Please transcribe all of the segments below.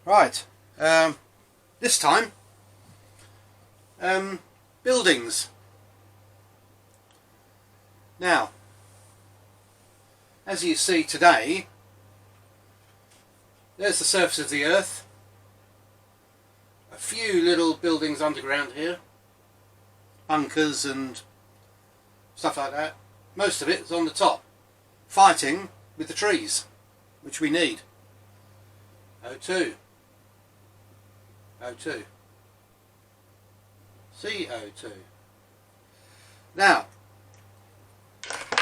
Right, this time, buildings. Now, as you see today, there's the surface of the earth, a few little buildings underground here, bunkers and stuff like that. Most of it is on the top, fighting with the trees, which we need. O2, O2, CO2. Now,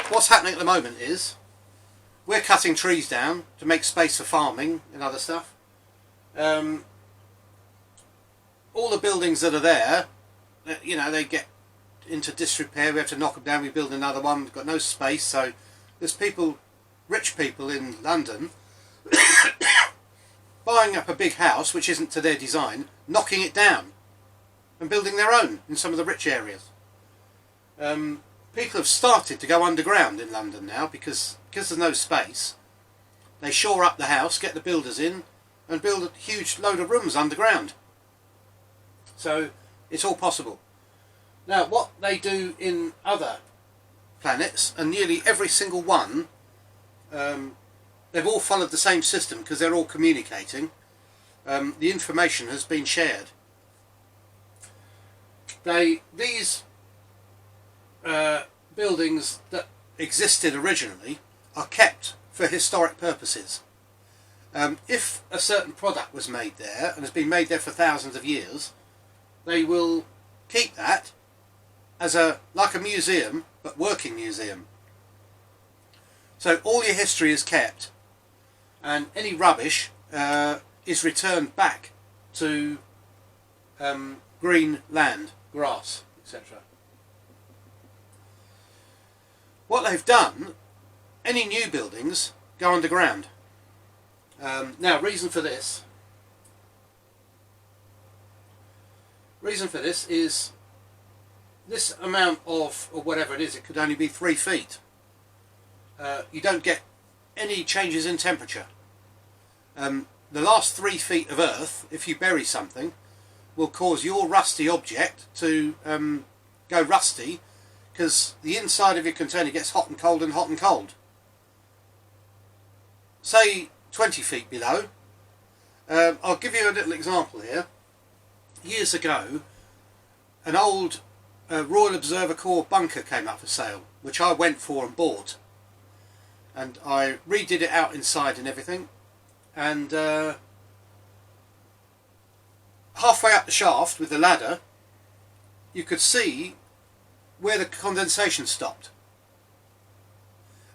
what's happening at the moment is we're cutting trees down to make space for farming and other stuff. All the buildings that are there, you know, they get into disrepair. We have to knock them down, we build another one. We've got no space, so there's people, rich people in London buying up a big house which isn't to their design, knocking it down and building their own in some of the rich areas. People have started to go underground in London now because there's no space. They shore up the house, get the builders in and build a huge load of rooms underground. So it's all possible. Now what they do in other planets, and nearly every single one, they've all followed the same system because they're all communicating. The information has been shared. These buildings that existed originally are kept for historic purposes. If a certain product was made there and has been made there for thousands of years, they will keep that as like a museum, but working museum. So all your history is kept, and any rubbish is returned back to green land, grass, etc. What they've done, any new buildings go underground. Now, reason for this is this amount of, or whatever it is, it could only be 3 feet. You don't get any changes in temperature. The last 3 feet of earth, if you bury something, will cause your rusty object to go rusty, because the inside of your container gets hot and cold and hot and cold. Say 20 feet below. I'll give you a little example here. Years ago, an old Royal Observer Corps bunker came up for sale, which I went for and bought. And I redid it out inside and everything. And halfway up the shaft with the ladder, you could see where the condensation stopped.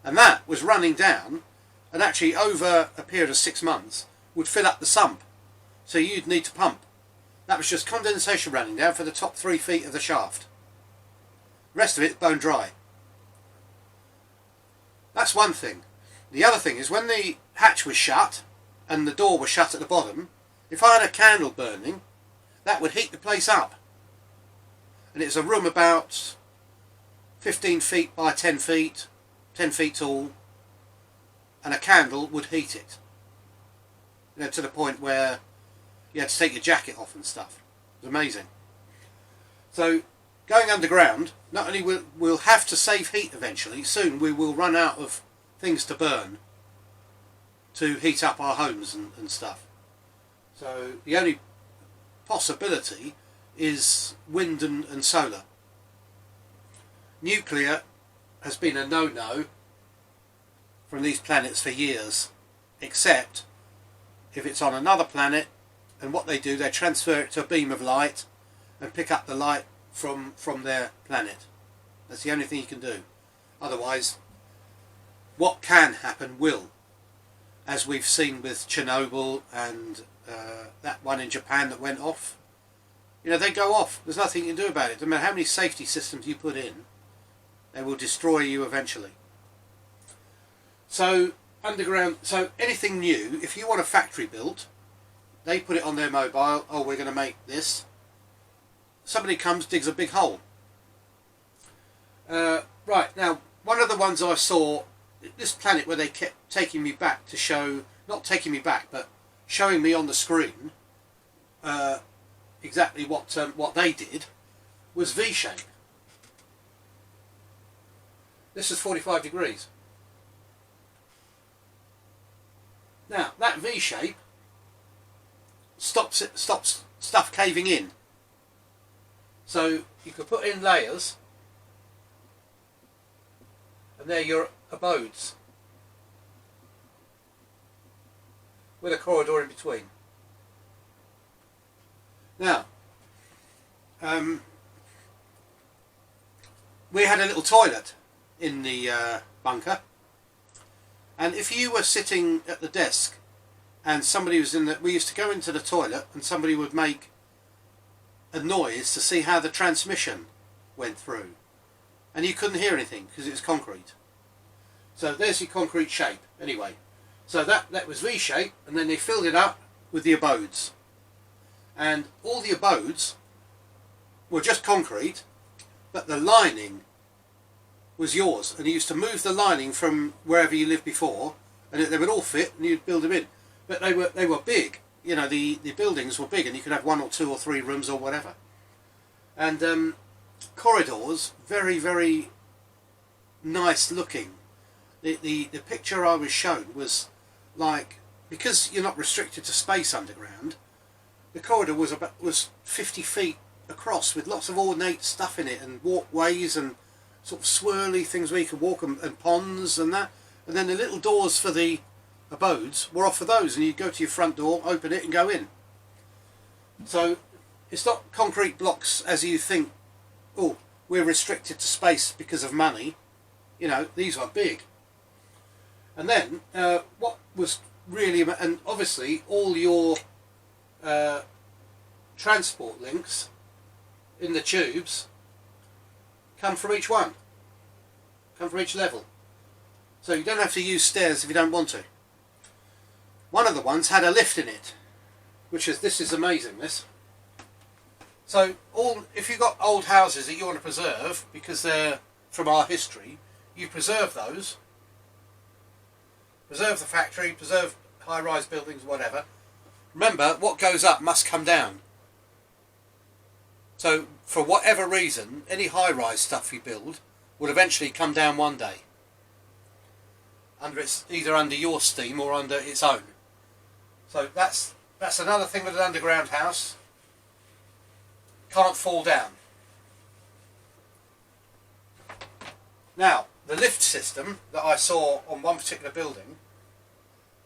And that was running down, and actually over a period of 6 months would fill up the sump. So you'd need to pump. That was just condensation running down for the top 3 feet of the shaft. The rest of it bone dry. That's one thing. The other thing is when the hatch was shut and the door was shut at the bottom, if I had a candle burning, that would heat the place up. And it's a room about 15 feet by 10 feet, 10 feet tall, and a candle would heat it. You know, to the point where you had to take your jacket off and stuff. It was amazing. So going underground, not only we'll have to save heat eventually, soon we will run out of things to burn to heat up our homes and stuff. So the only possibility is wind and solar. Nuclear has been a no-no from these planets for years, except if it's on another planet, and what they do, they transfer it to a beam of light and pick up the light from their planet. That's the only thing you can do. Otherwise, what can happen will, as we've seen with Chernobyl and that one in Japan that went off. You know, they go off. There's nothing you can do about it. No matter how many safety systems you put in, they will destroy you eventually. So underground, so anything new, if you want a factory built, they put it on their mobile. Oh, we're going to make this. Somebody comes, digs a big hole. Right, now, one of the ones I saw, this planet where they kept taking me back to show, not taking me back, but showing me on the screen exactly what they did, was V-shape. This is 45 degrees. Now that V-shape stops stuff caving in. So you could put in layers, and they're your abodes, with a corridor in between. Now, we had a little toilet in the bunker, and if you were sitting at the desk and somebody was in the, we used to go into the toilet and somebody would make a noise to see how the transmission went through, and you couldn't hear anything because it was concrete. So there's your concrete shape anyway. So that was V-shape, and then they filled it up with the abodes, and all the abodes were just concrete, but the lining was yours, and you used to move the lining from wherever you lived before, and they would all fit, and you'd build them in. But they were big, you know, the buildings were big, and you could have 1 or 2 or 3 rooms or whatever. And corridors, very, very nice looking. The picture I was shown was like, because you're not restricted to space underground, the corridor was 50 feet across, with lots of ornate stuff in it, and walkways and sort of swirly things where you could walk, and ponds and that. And then the little doors for the abodes were off of those, and you'd go to your front door, open it and go in. So it's not concrete blocks as you think, oh, we're restricted to space because of money. You know, these are big. And then what was really, and obviously all your transport links in the tubes come from each one, come from each level. So you don't have to use stairs if you don't want to. One of the ones had a lift in it, which is, this is amazing, this. So if you've got old houses that you want to preserve because they're from our history, you preserve those. Preserve the factory, preserve high-rise buildings, whatever. Remember, what goes up must come down. So for whatever reason, any high-rise stuff you build will eventually come down one day. Either under your steam or under its own. So that's another thing with an underground house. Can't fall down. Now, the lift system that I saw on one particular building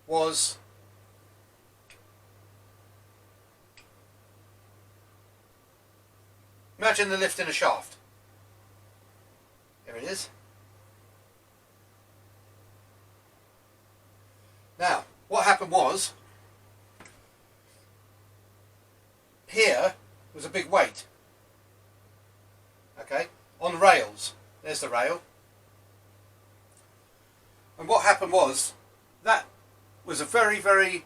was imagine the lift in a shaft. Here it is. Now, what happened was, here was a big weight, okay, on rails. There's the rail. And what happened was, that was a very, very,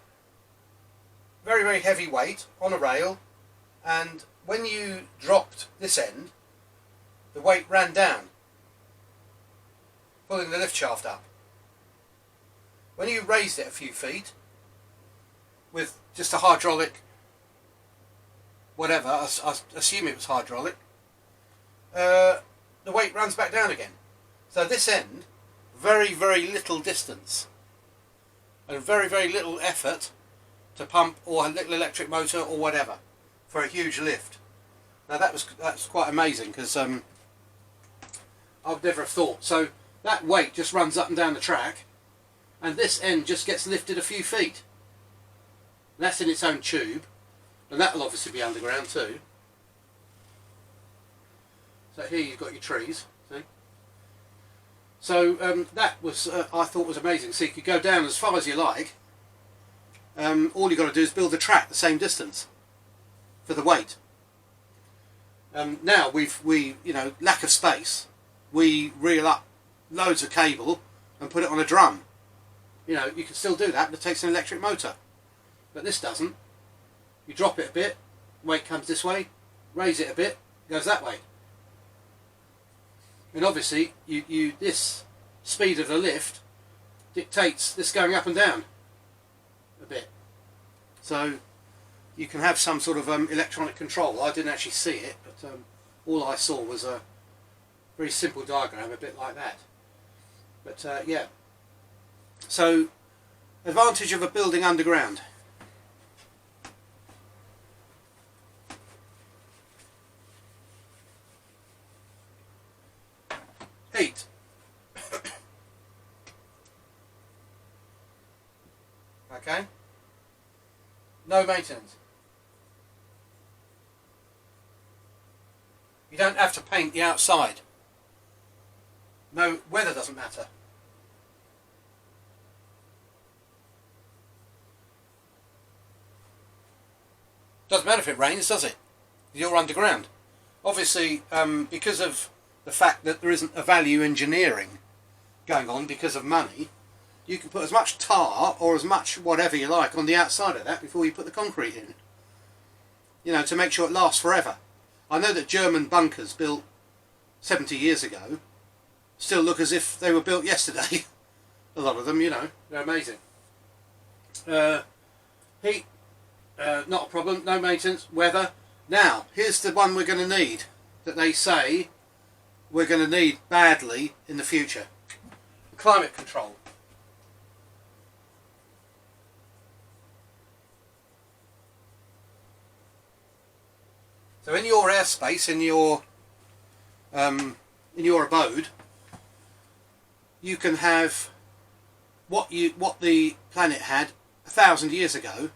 very, very heavy weight on a rail, and when you dropped this end, the weight ran down, pulling the lift shaft up. When you raised it a few feet, with just a hydraulic, whatever, I assume it was hydraulic, the weight runs back down again. So this end, very, very little distance, and very, very little effort to pump, or a little electric motor or whatever, for a huge lift. Now that's quite amazing, because I would never have thought. So that weight just runs up and down the track, and this end just gets lifted a few feet. And that's in its own tube, and that will obviously be underground too. So here you've got your trees, see? So that was, I thought, was amazing. So you could go down as far as you like. All you've got to do is build a track the same distance for the weight. Now we you know, lack of space, we reel up loads of cable and put it on a drum. You know, you can still do that, but it takes an electric motor. But this doesn't. You drop it a bit, weight comes this way, raise it a bit, goes that way. And obviously, this speed of the lift dictates this going up and down a bit. So you can have some sort of electronic control. I didn't actually see it, but all I saw was a very simple diagram, a bit like that. But yeah, so advantage of a building underground. Heat. Okay. No maintenance. You don't have to paint the outside. No, weather doesn't matter. Doesn't matter if it rains, does it? You're underground. Obviously, because of the fact that there isn't a value engineering going on because of money, you can put as much tar or as much whatever you like on the outside of that before you put the concrete in. You know, to make sure it lasts forever. I know that German bunkers built 70 years ago still look as if they were built yesterday. A lot of them, you know, they're amazing. Heat, not a problem, no maintenance. Weather. Now, here's the one we're going to need, that they say we're going to need badly in the future. Climate control. So in your airspace, in your abode, you can have what the planet had 1,000 years ago,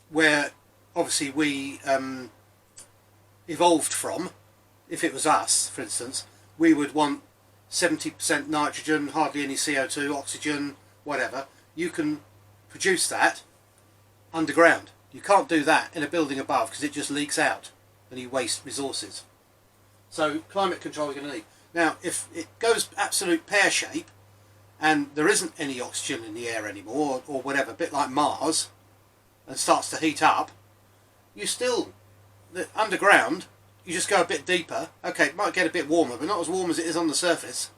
where obviously we evolved from. If it was us, for instance, we would want 70% nitrogen, hardly any CO2, oxygen, whatever. You can produce that underground. You can't do that in a building above because it just leaks out and you waste resources. So climate control we're going to need. Now if it goes absolute pear shape and there isn't any oxygen in the air anymore or whatever, a bit like Mars, and starts to heat up, you still, underground, you just go a bit deeper. Okay, it might get a bit warmer, but not as warm as it is on the surface.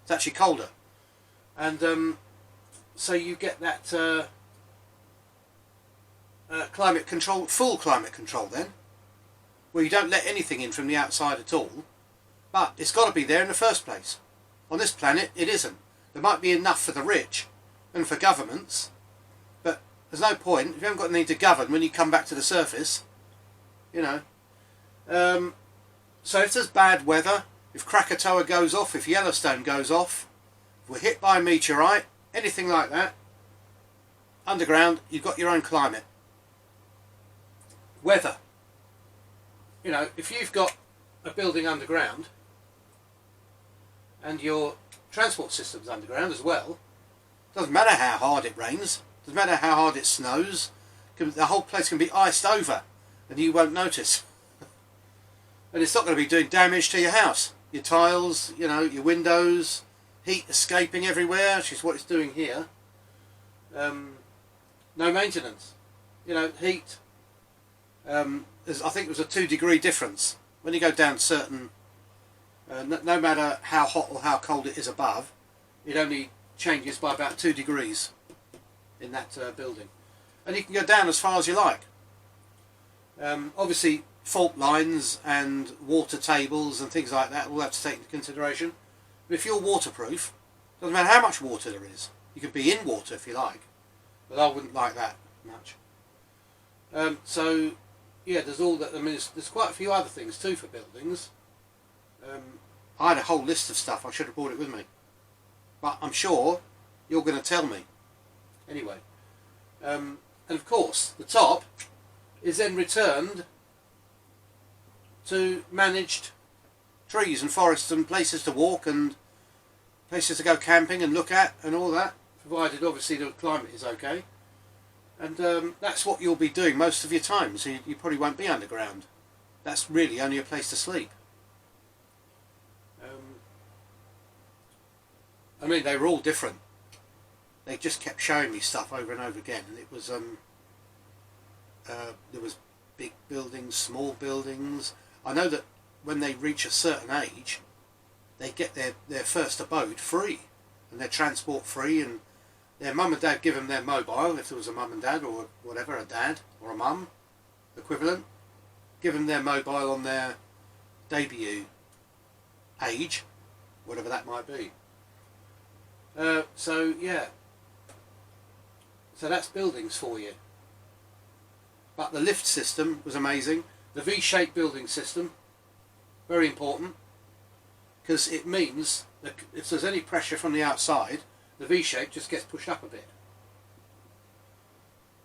It's actually colder. And so you get that climate control, full climate control then, where you don't let anything in from the outside at all, but it's got to be there in the first place. On this planet it isn't. There might be enough for the rich and for governments, but there's no point if you haven't got anything to govern when you come back to the surface, you know. So if there's bad weather, if Krakatoa goes off, if Yellowstone goes off, if we're hit by a meteorite, anything like that, underground, you've got your own climate. Weather. You know, if you've got a building underground and your transport system's underground as well, doesn't matter how hard it rains, doesn't matter how hard it snows, the whole place can be iced over and you won't notice. And it's not going to be doing damage to your house. Your tiles, you know, your windows, heat escaping everywhere, which is what it's doing here. No maintenance. You know, heat. I think it was a 2-degree difference. When you go down certain, no matter how hot or how cold it is above, it only changes by about 2 degrees in that building. And you can go down as far as you like. Obviously fault lines and water tables and things like that we'll have to take into consideration. But if you're waterproof, doesn't matter how much water there is. You can be in water if you like, but I wouldn't like that much. So yeah, there's all that. I mean, there's quite a few other things too for buildings. I had a whole list of stuff. I should have brought it with me, but I'm sure you're going to tell me anyway. And of course, the top is then returned to managed trees and forests and places to walk and places to go camping and look at and all that, provided obviously the climate is okay. And that's what you'll be doing most of your time, so you probably won't be underground. That's really only a place to sleep. I mean, they were all different. They just kept showing me stuff over and over again, and it was there was big buildings, small buildings. I know that when they reach a certain age, they get their first abode free, and their transport free, and their mum and dad give them their mobile, if there was a mum and dad or whatever, a dad or a mum equivalent, give them their mobile on their debut age, whatever that might be. So yeah, so that's buildings for you. But the lift system was amazing. The V-shaped building system, very important, because it means that if there's any pressure from the outside, the V-shape just gets pushed up a bit.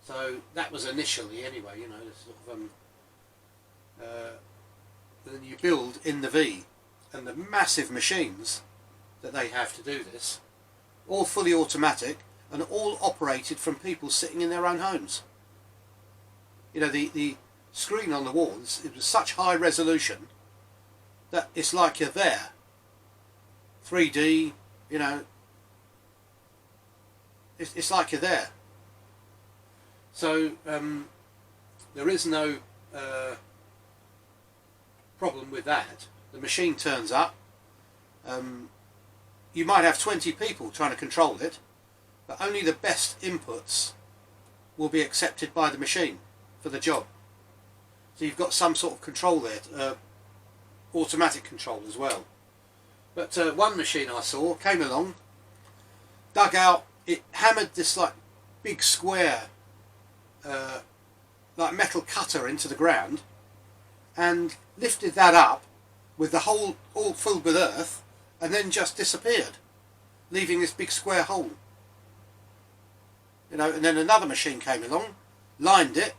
So that was initially, anyway, you know, sort of, then you build in the V, and the massive machines that they have to do this, all fully automatic and all operated from people sitting in their own homes. You know, the screen on the walls, it was such high resolution that it's like you're there. 3D, you know, it's like you're there. So there is no problem with that. The machine turns up. You might have 20 people trying to control it, but only the best inputs will be accepted by the machine for the job. So you've got some sort of control there, automatic control as well. But one machine I saw came along, dug out, it hammered this like big square like metal cutter into the ground and lifted that up with the hole all filled with earth and then just disappeared, leaving this big square hole. You know, and then another machine came along, lined it,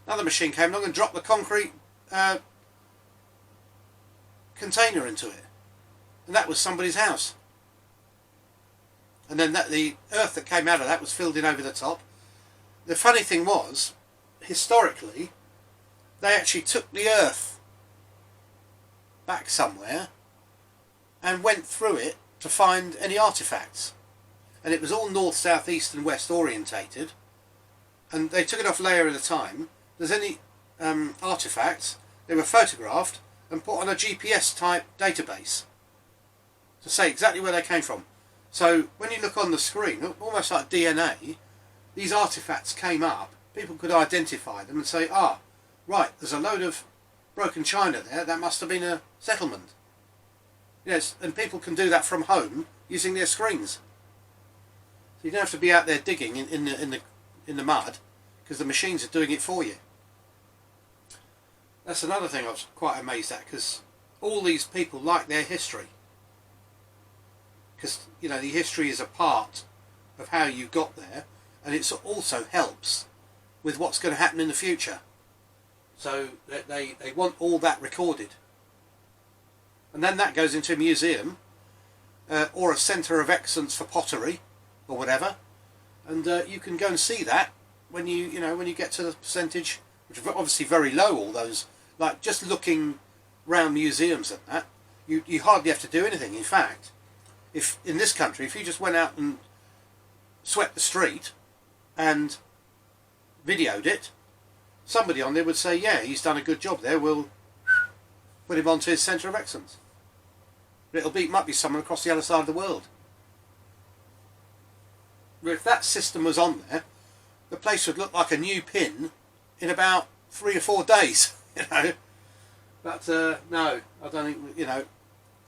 another machine came along and dropped the concrete container into it. And that was somebody's house. And then the earth that came out of that was filled in over the top. The funny thing was, historically, they actually took the earth back somewhere and went through it to find any artefacts. And it was all north, south, east and west orientated. And they took it off layer at a time. If there's any artefacts, they were photographed and put on a GPS type database to say exactly where they came from. So when you look on the screen, almost like DNA, these artefacts came up, people could identify them and say, ah, right, there's a load of broken china there, that must have been a settlement. Yes, and people can do that from home using their screens. So you don't have to be out there digging in the mud, because the machines are doing it for you. That's another thing I was quite amazed at, because all these people like their history. Because, you know, the history is a part of how you got there, and it also helps with what's going to happen in the future. So they want all that recorded. And then that goes into a museum or a centre of excellence for pottery or whatever, and you can go and see that when you get to the percentage, which are obviously very low. All those, like just looking round museums and that, you hardly have to do anything. In fact, if in this country, if you just went out and swept the street and videoed it, somebody on there would say, yeah, he's done a good job there, we'll put him onto his centre of excellence. But might be someone across the other side of the world. But if that system was on there, the place would look like a new pin in about 3 or 4 days, you know. But no, I don't think, you know,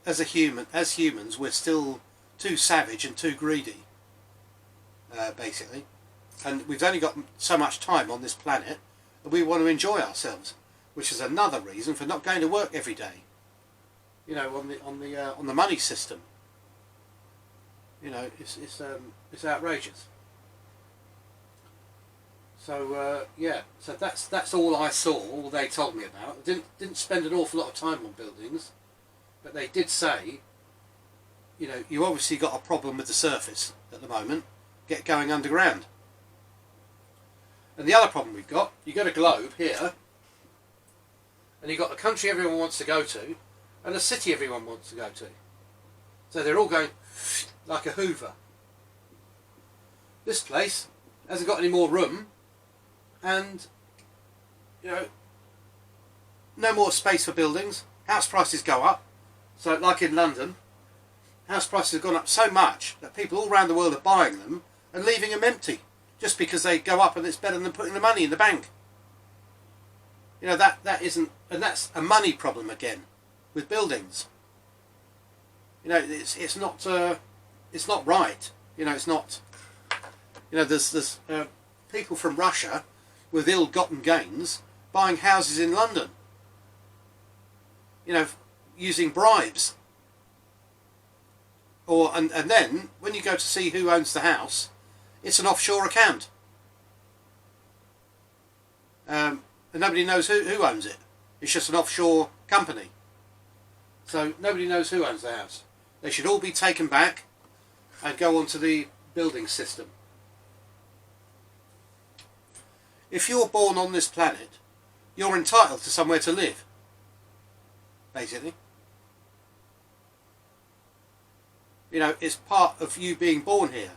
as humans, we're still too savage and too greedy, basically. And we've only got so much time on this planet, and we want to enjoy ourselves, which is another reason for not going to work every day. You know, on the money system. You know, it's outrageous. So yeah, so that's all I saw, all they told me about. I didn't spend an awful lot of time on buildings, but they did say, you know, you obviously got a problem with the surface at the moment. Get going underground. And the other problem we've got, you got a globe here, and you've got a country everyone wants to go to, and a city everyone wants to go to. So they're all going like a Hoover. This place hasn't got any more room, and, you know, no more space for buildings. House prices go up. So like in London, house prices have gone up so much that people all around the world are buying them and leaving them empty just because they go up and it's better than putting the money in the bank. You know, that isn't, and that's a money problem again with buildings. You know, it's not right. You know, it's not. You know, there's people from Russia with ill-gotten gains buying houses in London. You know, using bribes. And then when you go to see who owns the house, it's an offshore account. And nobody knows who owns it. It's just an offshore company. So nobody knows who owns the house. They should all be taken back and go onto the building system. If you're born on this planet, you're entitled to somewhere to live, basically. You know, it's part of you being born here.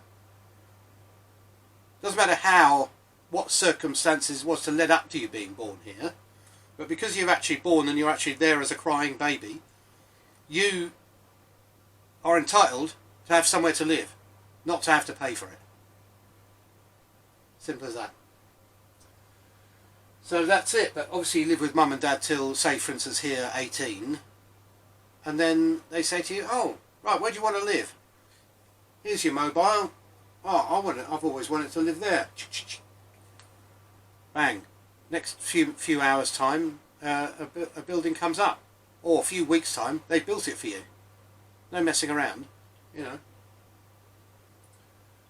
Doesn't matter what circumstances was to lead up to you being born here, but because you're actually born and you're actually there as a crying baby, you are entitled to have somewhere to live, not to have to pay for it. Simple as that. So that's it. But obviously you live with mum and dad till, say for instance here, 18, and then they say to you, oh, right, where do you want to live? Here's your mobile. Oh, I've always wanted to live there. Bang. Next few hours time, a building comes up. Or a few weeks time, they built it for you. No messing around, you know.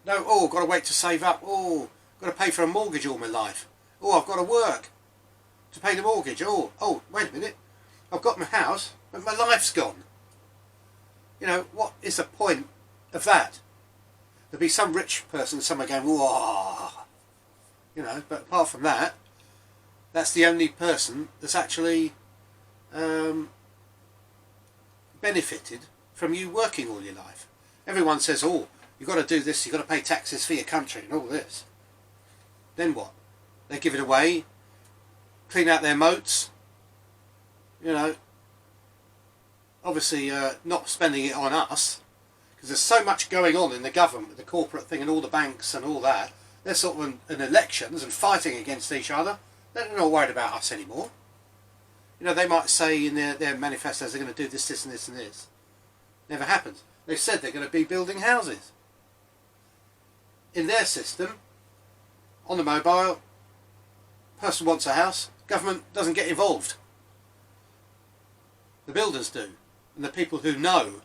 No, oh, got to wait to save up. Oh, got to pay for a mortgage all my life. Oh, I've got to work to pay the mortgage. Oh, wait a minute. I've got my house, but my life's gone. You know, what is the point of that? There'll be some rich person, someone going, whoa. You know, but apart from that, that's the only person that's actually benefited from you working all your life. Everyone says, oh, you've got to do this, you've got to pay taxes for your country and all this. Then what? They give it away, clean out their moats, you know, obviously not spending it on us, because there's so much going on in the government, the corporate thing and all the banks and all that. They're sort of in elections and fighting against each other. They're not worried about us anymore. You know, they might say in their manifestos they're going to do this, this and this and this. Never happens. They've said they're going to be building houses. In their system, on the mobile, person wants a house, government doesn't get involved. The builders do, and the people who know,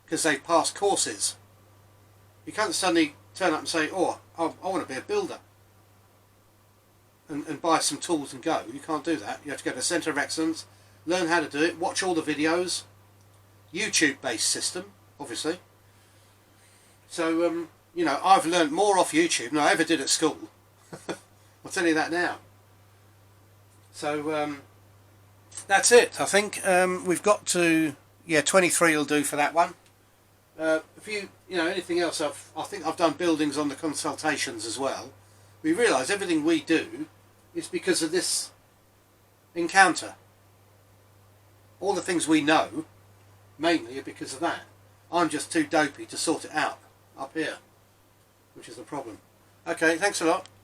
because they've passed courses. You can't suddenly turn up and say, oh, I want to be a builder, and buy some tools and go. You can't do that. You have to go to the Centre of Excellence, learn how to do it, watch all the videos, YouTube based system, obviously. So, you know, I've learned more off YouTube than I ever did at school. I'll tell you that now. So that's it. I think we've got to, 23 will do for that one. If you know anything else, I think I've done buildings on the consultations as well. We realise everything we do is because of this encounter. All the things we know mainly are because of that. I'm just too dopey to sort it out up here, which is the problem. Okay, thanks a lot.